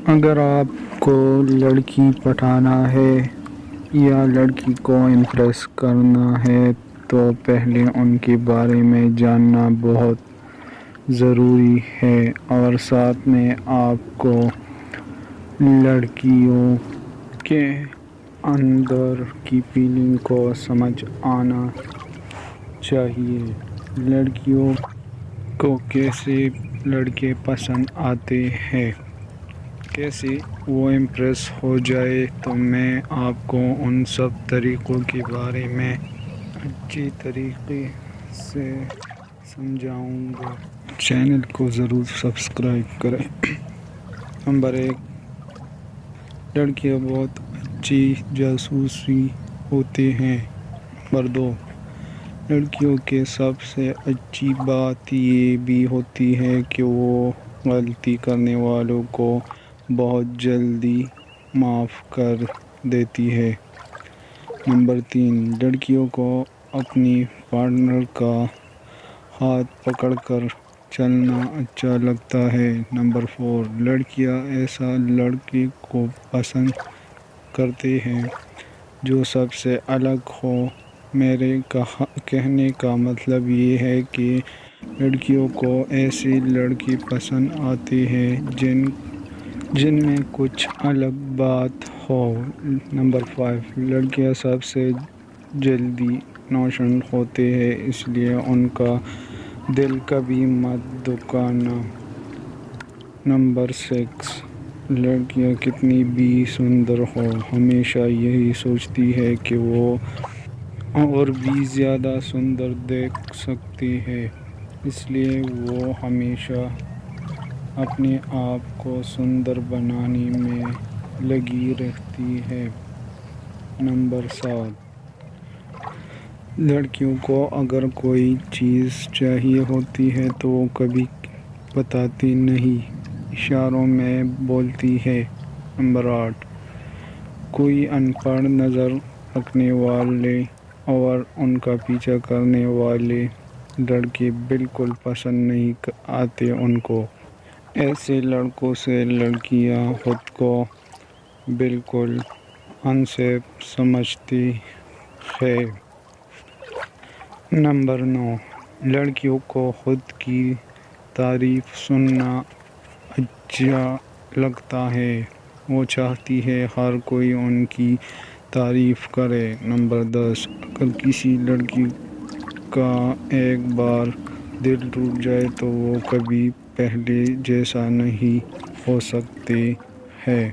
اگر آپ کو لڑکی پٹانا ہے یا لڑکی کو امپریس کرنا ہے تو پہلے ان کے بارے میں جاننا بہت ضروری ہے، اور ساتھ میں آپ کو لڑکیوں کے اندر کی فیلنگ کو سمجھ آنا چاہیے۔ لڑکیوں کو کیسے لڑکے پسند آتے ہیں، کیسے وہ امپریس ہو جائے، تو میں آپ کو ان سب طریقوں کے بارے میں اچھی طریقے سے سمجھاؤں گا۔ چینل کو ضرور سبسکرائب کریں۔ نمبر 1، لڑکیاں بہت اچھی جاسوسی ہوتی ہیں۔ نمبر 2، لڑکیوں کی سب سے اچھی بات یہ بھی ہوتی ہے کہ وہ غلطی کرنے والوں کو بہت جلدی معاف کر دیتی ہیں۔ نمبر 3، لڑکیوں کو اپنی پارٹنر کا ہاتھ پکڑ کر چلنا اچھا لگتا ہے۔ نمبر 4، لڑکیاں ایسا لڑکے کو پسند کرتی ہیں جو سب سے الگ ہو۔ میرے کہنے کا مطلب یہ ہے کہ لڑکیوں کو ایسے لڑکے پسند آتے ہیں جن میں کچھ الگ بات ہو۔ نمبر 5، لڑکیاں سب سے جلدی اموشنل ہوتی ہیں، اس لیے ان کا دل کبھی مت دکھانا۔ نمبر 6، لڑکیاں کتنی بھی سندر ہوں، ہمیشہ یہی سوچتی ہیں کہ وہ اور بھی زیادہ سندر دیکھ سکتی ہیں، اس لیے وہ ہمیشہ اپنے آپ کو سندر بنانے میں لگی رہتی ہیں۔ نمبر 7، لڑکیوں کو اگر کوئی چیز چاہیے ہوتی ہے تو وہ کبھی بتاتی نہیں، اشاروں میں بولتی ہیں۔ نمبر 8، کوئی ان پڑھ نظر رکھنے والے اور ان کا پیچھا کرنے والے لڑکے بالکل پسند نہیں آتے ان کو۔ ایسے لڑکوں سے لڑکیاں خود کو بالکل انسیف سمجھتی ہیں۔ نمبر 9، لڑکیوں کو خود کی تعریف سننا اچھا لگتا ہے، وہ چاہتی ہیں ہر کوئی ان کی تعریف کرے۔ نمبر 10، اگر کسی لڑکی کا ایک بار دل ٹوٹ جائے تو وہ کبھی پہلے جیسا نہیں ہو سکتی ہے۔